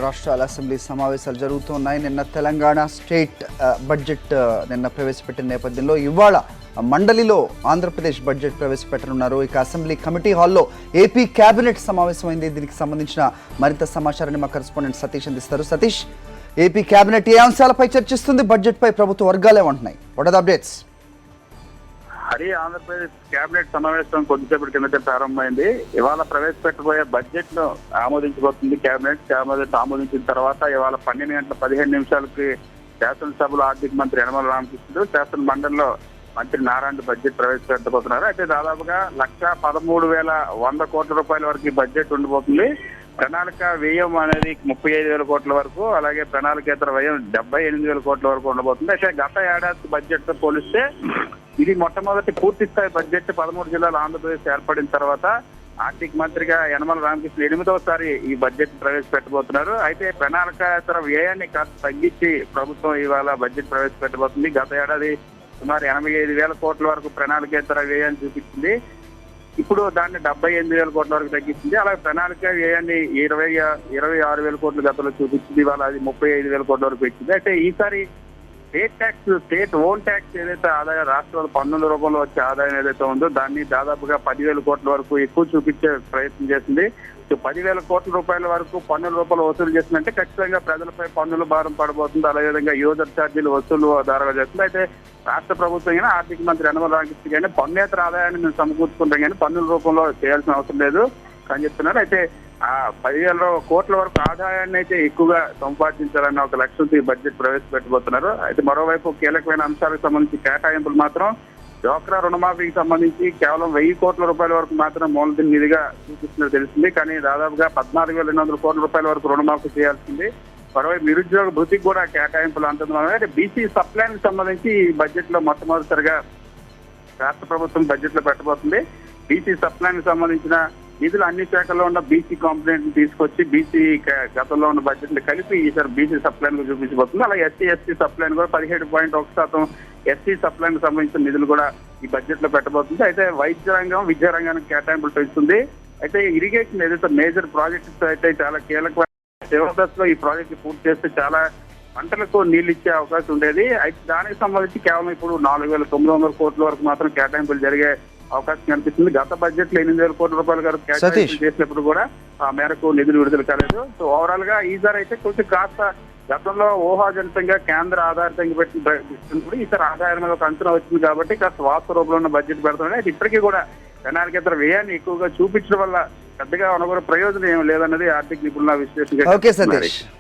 రాష్ట్రాల అసెంబ్లీ సమావేశాలు జరుగుతున్నాయి. నిన్న తెలంగాణ స్టేట్ బడ్జెట్ నిన్న ప్రవేశపెట్టిన నేపథ్యంలో ఇవాళ మండలిలో ఆంధ్రప్రదేశ్ బడ్జెట్ ప్రవేశపెట్టనున్నారు. ఇక అసెంబ్లీ కమిటీ హాల్లో ఏపీ కేబినెట్ సమావేశమైంది. దీనికి సంబంధించిన మరింత సమాచారాన్ని మా కరెస్పాండెంట్ సతీష్ అందిస్తారు. సతీష్, ఏపీ కేబినెట్ ఏ అంశాలపై చర్చిస్తుంది? బడ్జెట్పై ప్రభుత్వ వర్గాలు ఏమంటున్నాయి? What are the updates? Hari, Andhra Pradesh cabinet సమావేశం కొద్దిసేపటి కిందట ప్రారంభమైంది. ఇవాళ ప్రవేశపెట్టబోయే బడ్జెట్ ను ఆమోదించబోతుంది కేబినెట్. ఆమోదించిన తర్వాత ఇవాళ 12:15 శాసనసభలో ఆర్థిక మంత్రి యనమల రామకృష్ణుడు, శాసన మండలిలో మంత్రి నారాయణ బడ్జెట్ ప్రవేశపెట్టబోతున్నారు. అయితే దాదాపుగా 1,13,100 కోట్ల రూపాయల వరకు ఈ బడ్జెట్ ఉండబోతుంది. ప్రణాళిక వ్యయం అనేది 35,000 కోట్ల వరకు, అలాగే ప్రణాళికేతర వ్యయం 78,000 కోట్ల వరకు ఉండబోతుంది. అయితే గత ఏడాది బడ్జెట్ తో పోలిస్తే ఇది మొట్టమొదటి పూర్తి స్థాయి బడ్జెట్. 13 జిల్లాలు ఆంధ్రప్రదేశ్ ఏర్పడిన తర్వాత ఆర్థిక మంత్రిగా యనమల రామకృష్ణ 8వసారి ఈ బడ్జెట్ ప్రవేశపెట్టబోతున్నారు. అయితే ప్రణాళికేతర వ్యయాన్ని కాస్త తగ్గించి ప్రభుత్వం ఇవాళ బడ్జెట్ ప్రవేశపెట్టబోతుంది. గత ఏడాది సుమారు 85,000 కోట్ల వరకు ప్రణాళికేతర వ్యయాన్ని చూపించింది. ఇప్పుడు దాన్ని 78,000 కోట్ల వరకు తగ్గించింది. అలాగే ప్రణాళిక వ్యయాన్ని 26,000 కోట్ల గతంలో చూపించింది. ఇవాళ అది 35,000 కోట్ల వరకు పెంచింది. అయితే ఈసారి స్టేట్ ఓన్ ట్యాక్స్ ఏదైతే ఆదాయం, రాష్ట్రాల పన్నుల రూపంలో వచ్చే ఆదాయం ఏదైతే ఉందో దాన్ని దాదాపుగా 10,000 కోట్ల వరకు ఎక్కువ చూపించే ప్రయత్నం చేసింది. 10,000 కోట్ల రూపాయల వరకు పన్నుల రూపంలో వసూలు చేసిందంటే ఖచ్చితంగా ప్రజలపై పన్నుల భారం పడబోతుంది. అదేవిధంగా యూజర్ ఛార్జీలు వసూలు దారుగా చేస్తుంది. అయితే రాష్ట్ర ప్రభుత్వం కానీ ఆర్థిక మంత్రి యనమల రామకృష్ణ కానీ పన్నేతర ఆదాయాన్ని మేము సమకూర్చుకుంటాం కానీ పన్నుల రూపంలో చేయాల్సిన అవసరం లేదు అని చెప్తున్నారు. అయితే ఆ 10,000 కోట్ల వరకు ఆదాయాన్ని అయితే ఎక్కువగా సంపాదించాలన్న ఒక లక్ష్యంతో ఈ బడ్జెట్ ప్రవేశపెట్టబోతున్నారు. అయితే మరోవైపు కీలకమైన అంశాలకు సంబంధించి కేటాయింపులు మాత్రం డ్వాక్రా రుణమాఫీకి సంబంధించి కేవలం 1,000 కోట్ల రూపాయల వరకు మాత్రం మూలధన నిధిగా చూపిస్తున్నట్టు తెలిసింది. కానీ దాదాపుగా 14,200 కోట్ల రూపాయల వరకు రుణమాఫీ చేయాల్సింది. మరోవైపు నిరుద్యోగ భృతికి కూడా కేటాయింపులు అంటున్నారు. అయితే బీసీ సప్లైకి సంబంధించి ఈ బడ్జెట్ లో మొట్టమొదటిసారిగా రాష్ట్ర ప్రభుత్వం బడ్జెట్ లో పెట్టబోతుంది. బీసీ సప్లైకి సంబంధించిన నిధులు అన్ని శాఖల్లో ఉన్న బీసీ కాంపోనెంట్ తీసుకొచ్చి బీసీ గతంలో ఉన్న బడ్జెట్ కలిపి ఈసారి బీసీ సప్లైన్ చూపించబోతుంది. అలాగే ఎస్సీ సప్లైన్ కూడా 17.1% ఎస్సీ సప్లైన్ సంబంధించిన నిధులు కూడా ఈ బడ్జెట్ లో పెట్టబోతుంది. అయితే వైద్య రంగం, విద్యా రంగానికి కేటాయింపులు పెంచుతుంది. అయితే ఇరిగేషన్ ఏదైతే మేజర్ ప్రాజెక్ట్స్ అయితే చాలా కీలకమైన దశలో ఈ ప్రాజెక్ట్ పూర్తి చేస్తే చాలా పంటలకు నీళ్లు ఇచ్చే అవకాశం ఉండేది. అయితే దానికి సంబంధించి కేవలం ఇప్పుడు 4,900 కోట్ల వరకు మాత్రం కేటాయింపులు జరిగే అవకాశం కనిపిస్తుంది. గత బడ్జెట్ లో 8,000 కోట్ల రూపాయలు గారు కేటాయింపులు చేసినప్పుడు కూడా ఆ మేరకు నిధులు విడుదల కాలేదు. సో ఓవరాల్ గా ఈసారి అయితే కొంచెం కాస్త గతంలో ఊహాజనితంగా కేంద్ర ఆధారితంగా పెట్టినప్పుడు ఈసారి ఆదాయం మీద ఒక అంచనా వచ్చింది కాబట్టి కాస్త వాస్తవ రూపంలో ఉన్న బడ్జెట్ పెడుతున్నాయి. అయితే ఇప్పటికీ కూడా ప్రణాళికేతర వ్యయాన్ని ఎక్కువగా చూపించడం వల్ల పెద్దగా అనుకున్న ప్రయోజనం ఏమి లేదన్నది ఆర్థిక నిపుణుల విశ్లేషణ.